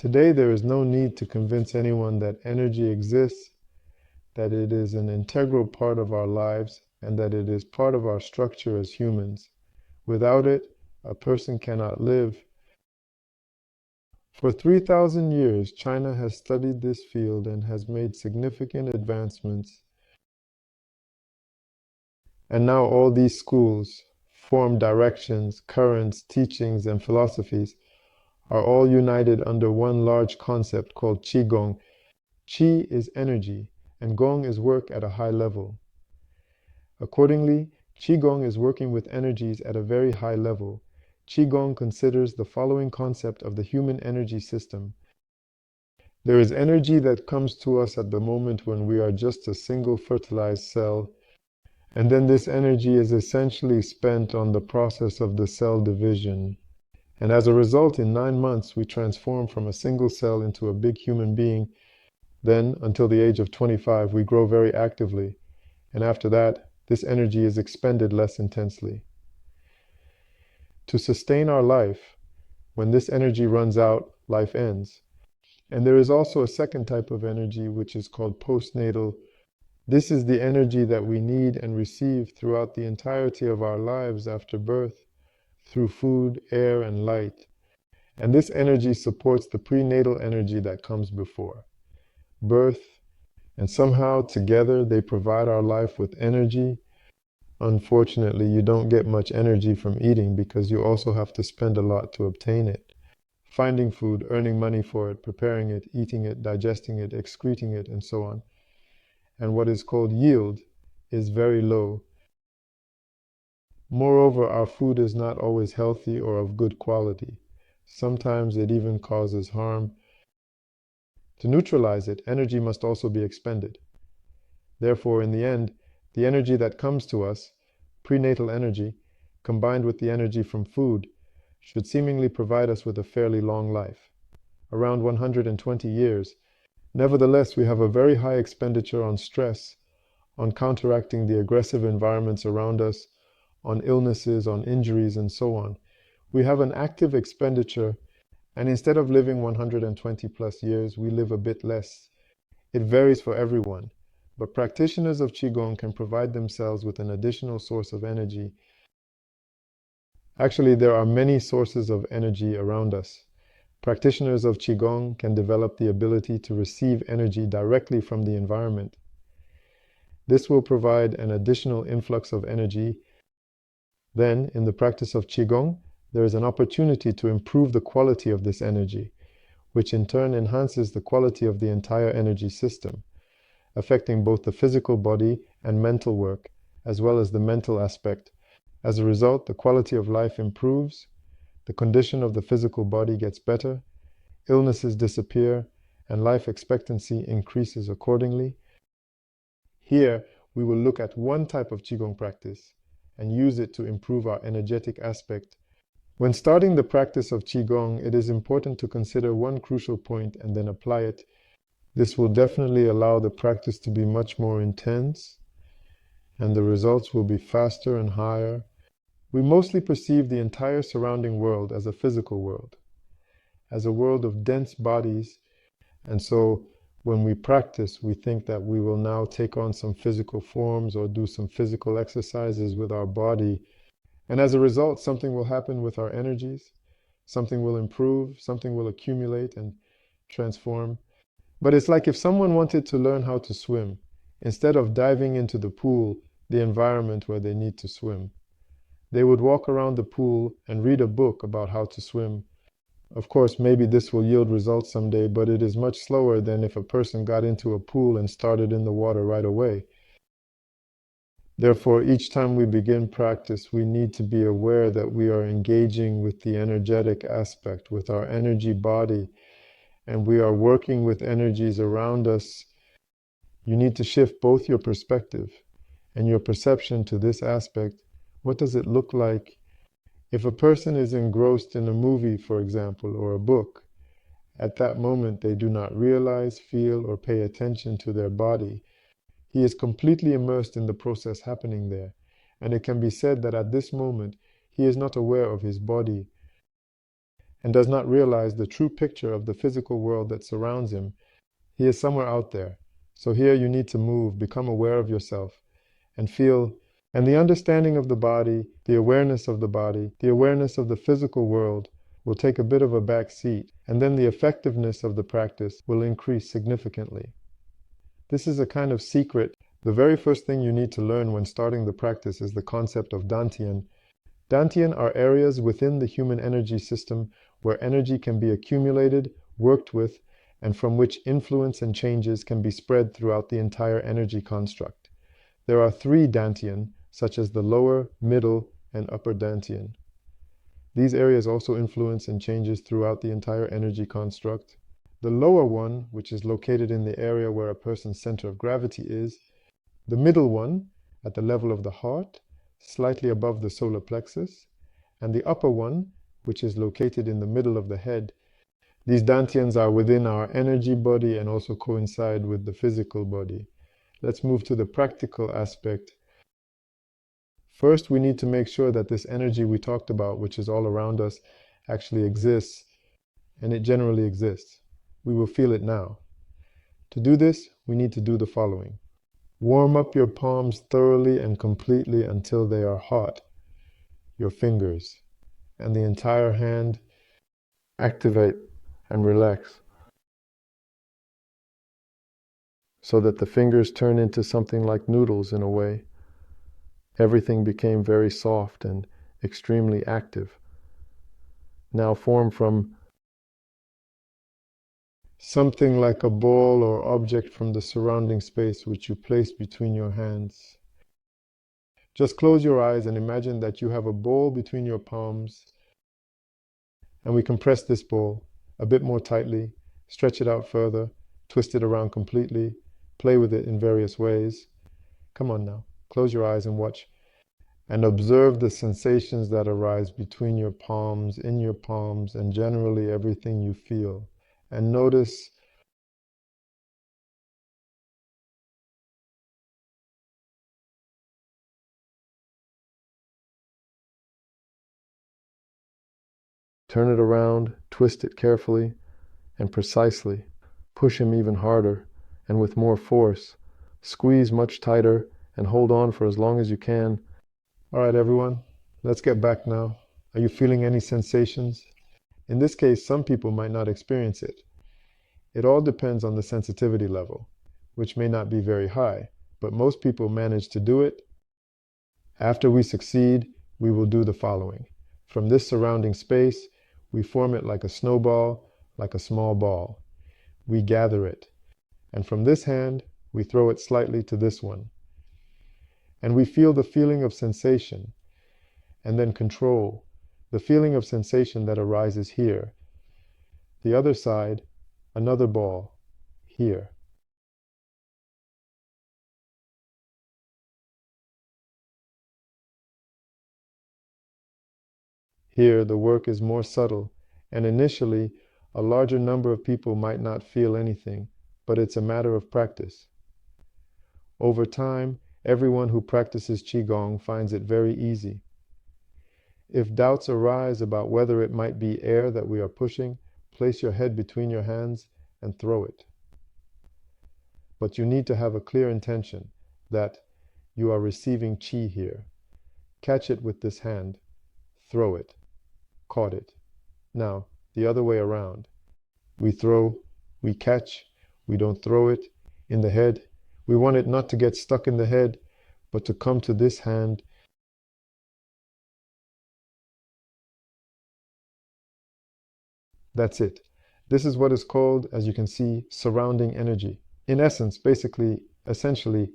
Today, there is no need to convince anyone that energy exists, that it is an integral part of our lives, and that it is part of our structure as humans. Without it, a person cannot live. For 3,000 years, China has studied this field and has made significant advancements. And now all these schools, form directions, currents, teachings, and philosophies are all united under one large concept called qigong. Qi is energy, and gong is work at a high level. Accordingly, qigong is working with energies at a very high level. Qigong considers the following concept of the human energy system. There is energy that comes to us at the moment when we are just a single fertilized cell, and then this energy is essentially spent on the process of the cell division. And as a result, in 9 months, we transform from a single cell into a big human being. Then, until the age of 25, we grow very actively. And after that, this energy is expended less intensely. To sustain our life, when this energy runs out, life ends. And there is also a second type of energy, which is called postnatal. This is the energy that we need and receive throughout the entirety of our lives after birth, through food, air, and light. And this energy supports the prenatal energy that comes before birth, and somehow together they provide our life with energy. Unfortunately, you don't get much energy from eating because you also have to spend a lot to obtain it. Finding food, earning money for it, preparing it, eating it, digesting it, excreting it, and so on. And what is called yield is very low. Moreover, our food is not always healthy or of good quality. Sometimes it even causes harm. To neutralize it, energy must also be expended. Therefore, in the end, the energy that comes to us, prenatal energy, combined with the energy from food, should seemingly provide us with a fairly long life, around 120 years. Nevertheless, we have a very high expenditure on stress, on counteracting the aggressive environments around us, on illnesses, on injuries, and so on. We have an active expenditure, and instead of living 120 plus years, we live a bit less. It varies for everyone, but practitioners of qigong can provide themselves with an additional source of energy. Actually, there are many sources of energy around us. Practitioners of qigong can develop the ability to receive energy directly from the environment. This will provide an additional influx of energy. Then, in the practice of qigong, there is an opportunity to improve the quality of this energy, which in turn enhances the quality of the entire energy system, affecting both the physical body and mental work, as well as the mental aspect. As a result, the quality of life improves, the condition of the physical body gets better, illnesses disappear, and life expectancy increases accordingly. Here, we will look at one type of qigong practice and use it to improve our energetic aspect. When starting the practice of qigong, it is important to consider one crucial point and then apply it. This will definitely allow the practice to be much more intense, and the results will be faster and higher. We mostly perceive the entire surrounding world as a physical world, as a world of dense bodies, and so when we practice, we think that we will now take on some physical forms or do some physical exercises with our body. And as a result, something will happen with our energies, something will improve, something will accumulate and transform. But it's like if someone wanted to learn how to swim, instead of diving into the pool, the environment where they need to swim, they would walk around the pool and read a book about how to swim. Of course, maybe this will yield results someday, but it is much slower than if a person got into a pool and started in the water right away. Therefore, each time we begin practice, we need to be aware that we are engaging with the energetic aspect, with our energy body, and we are working with energies around us. You need to shift both your perspective and your perception to this aspect. What does it look like? If a person is engrossed in a movie, for example, or a book, at that moment they do not realize, feel, or pay attention to their body. He is completely immersed in the process happening there, and it can be said that at this moment he is not aware of his body. and does not realize the true picture of the physical world that surrounds him. He is somewhere out there. So here you need to move, become aware of yourself, and feel. And the understanding of the body, the awareness of the physical world will take a bit of a back seat, and then the effectiveness of the practice will increase significantly. This is a kind of secret. The very first thing you need to learn when starting the practice is the concept of dantian. Dantian are areas within the human energy system where energy can be accumulated, worked with, and from which influence and changes can be spread throughout the entire energy construct. There are 3 dantian, such as the lower, middle, and upper dantian. These areas also influence and changes throughout the entire energy construct. The lower one, which is located in the area where a person's center of gravity is, the middle one, at the level of the heart, slightly above the solar plexus, and the upper one, which is located in the middle of the head. These dantians are within our energy body and also coincide with the physical body. Let's move to the practical aspect. First, we need to make sure that this energy we talked about, which is all around us, actually exists, and it generally exists. We will feel it now. To do this, we need to do the following. Warm up your palms thoroughly and completely until they are hot, your fingers, and the entire hand. Activate and relax so that the fingers turn into something like noodles in a way. Everything became very soft and extremely active. Now form from something like a ball or object from the surrounding space which you place between your hands. Just close your eyes and imagine that you have a ball between your palms, and we compress this ball a bit more tightly, stretch it out further, twist it around completely, play with it in various ways. Come on now, close your eyes and watch, and observe the sensations that arise between your palms, in your palms, and generally everything you feel. And notice turn it around, twist it carefully and precisely. Push him even harder and with more force. Squeeze much tighter and hold on for as long as you can. All right, everyone, let's get back now. Are you feeling any sensations? In this case, some people might not experience it. It all depends on the sensitivity level, which may not be very high, but most people manage to do it. After we succeed, we will do the following. From this surrounding space, we form it like a snowball, like a small ball. We gather it, and from this hand, we throw it slightly to this one. And we feel the feeling of sensation, and then control the feeling of sensation that arises here. The other side, another ball, here. Here, the work is more subtle, and initially, a larger number of people might not feel anything, but it's a matter of practice. Over time, everyone who practices qigong finds it very easy. If doubts arise about whether it might be air that we are pushing, place your head between your hands and throw it. But you need to have a clear intention that you are receiving qi here. Catch it with this hand, throw it, caught it. Now, the other way around. We throw, we catch, we don't throw it in the head. We want it not to get stuck in the head, but to come to this hand. That's it. This is what is called, as you can see, surrounding energy. In essence, essentially,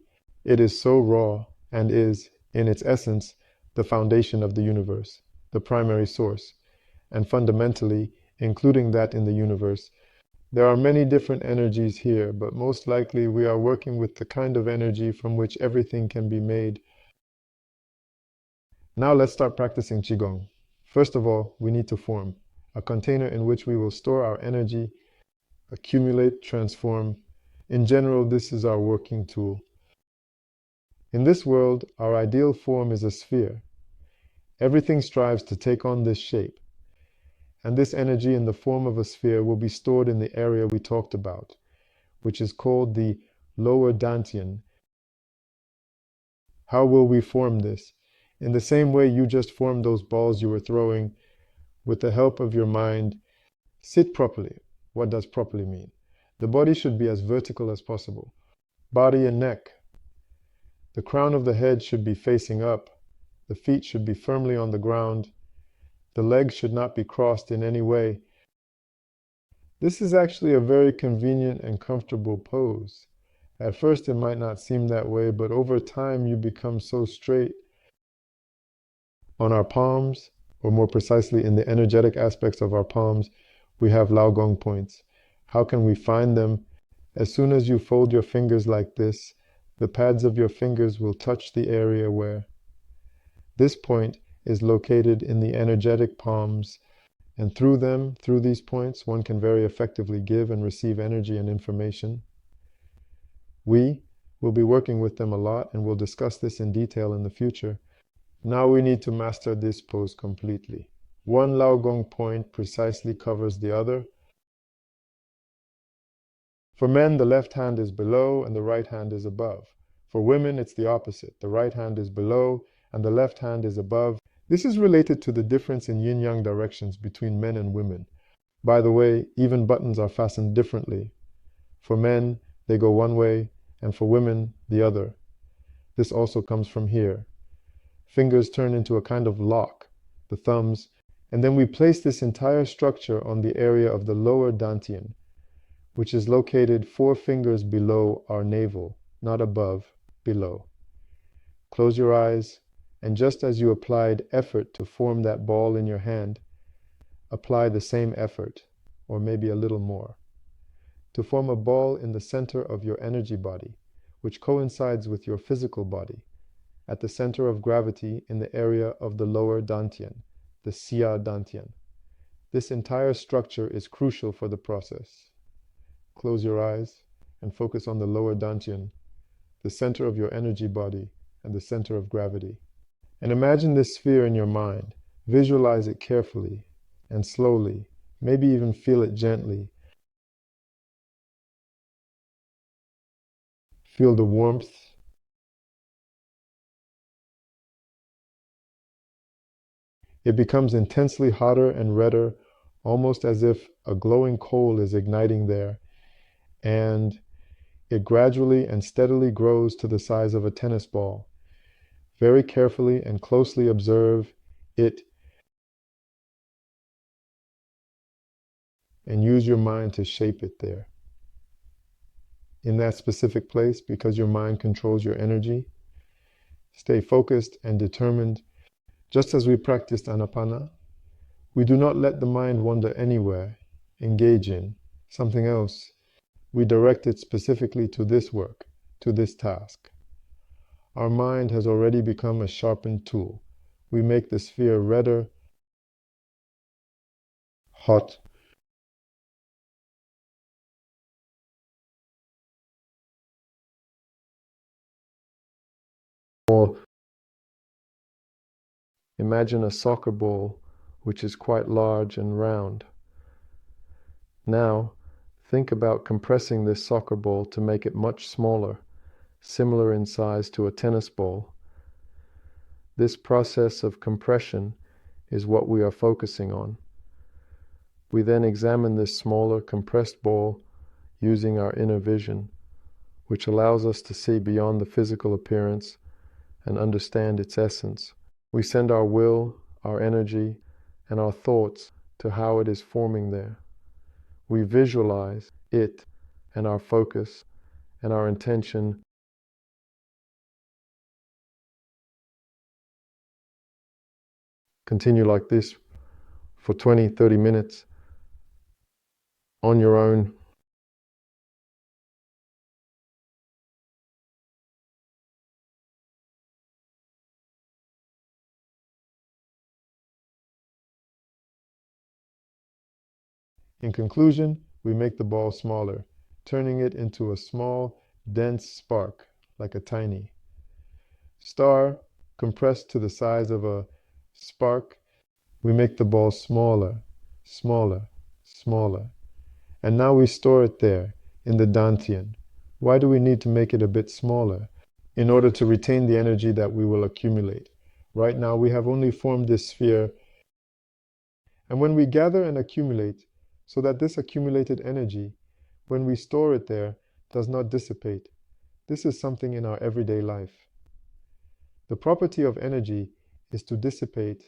it is so raw and is, in its essence, the foundation of the universe, the primary source, and fundamentally, including that in the universe. There are many different energies here, but most likely we are working with the kind of energy from which everything can be made. Now let's start practicing qigong. First of all, we need to form a container in which we will store our energy, accumulate, transform. In general, this is our working tool. In this world, our ideal form is a sphere. Everything strives to take on this shape. and this energy in the form of a sphere will be stored in the area we talked about, which is called the lower dantian. How will we form this? In the same way you just formed those balls you were throwing with the help of your mind. Sit properly. What does properly mean? The body should be as vertical as possible. Body and neck. The crown of the head should be facing up. The feet should be firmly on the ground. The legs should not be crossed in any way. This is actually a very convenient and comfortable pose. At first it might not seem that way, but over time you become so straight. On our palms, or more precisely in the energetic aspects of our palms, we have Laogong points. How can we find them? As soon as you fold your fingers like this, the pads of your fingers will touch the area where. This point is located in the energetic palms, and through these points, one can very effectively give and receive energy and information. We will be working with them a lot, and we'll discuss this in detail in the future. Now we need to master this pose completely. One Laogong point precisely covers the other. For men, the left hand is below and the right hand is above. For women, it's the opposite. The right hand is below and the left hand is above. This is related to the difference in yin-yang directions between men and women. By the way, even buttons are fastened differently. For men, they go one way, and for women, the other. This also comes from here. Fingers turn into a kind of lock, the thumbs, and then we place this entire structure on the area of the lower dantian, which is located 4 fingers below our navel, not above, below. Close your eyes, and just as you applied effort to form that ball in your hand, apply the same effort, or maybe a little more, to form a ball in the center of your energy body, which coincides with your physical body, at the center of gravity in the area of the lower dantian, the xia dantian. This entire structure is crucial for the process. Close your eyes and focus on the lower dantian, the center of your energy body and the center of gravity. And imagine this sphere in your mind. Visualize it carefully and slowly, maybe even feel it gently. Feel the warmth. It becomes intensely hotter and redder, almost as if a glowing coal is igniting there, and it gradually and steadily grows to the size of a tennis ball. Very carefully and closely observe it and use your mind to shape it there. In that specific place, because your mind controls your energy, stay focused and determined. Just as we practiced Anapana, we do not let the mind wander anywhere, engage in something else. We direct it specifically to this work, to this task. Our mind has already become a sharpened tool. We make the sphere redder, hot, or imagine a soccer ball which is quite large and round. Now, think about compressing this soccer ball to make it much smaller, similar in size to a tennis ball. This process of compression is what we are focusing on. We then examine this smaller, compressed ball using our inner vision, which allows us to see beyond the physical appearance and understand its essence. We send our will, our energy, and our thoughts to how it is forming there. We visualize it and our focus and our intention. Continue like this for 20-30 minutes on your own. In conclusion, we make the ball smaller, turning it into a small, dense spark, like a tiny star compressed to the size of a spark. We make the ball smaller, smaller, smaller. And now we store it there, in the Dantian. Why do we need to make it a bit smaller? In order to retain the energy that we will accumulate. Right now we have only formed this sphere, and when we gather and accumulate, so that this accumulated energy, when we store it there, does not dissipate. This is something in our everyday life. The property of energy is to dissipate.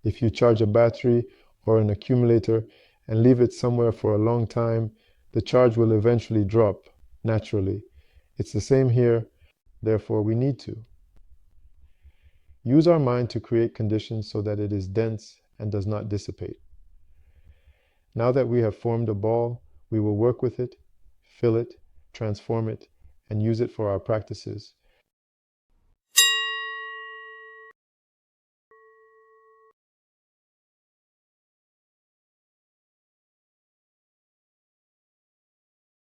If you charge a battery or an accumulator and leave it somewhere for a long time, the charge will eventually drop, naturally. It's the same here, therefore we need to. Use our mind to create conditions so that it is dense and does not dissipate. Now that we have formed a ball, we will work with it, fill it, transform it, and use it for our practices.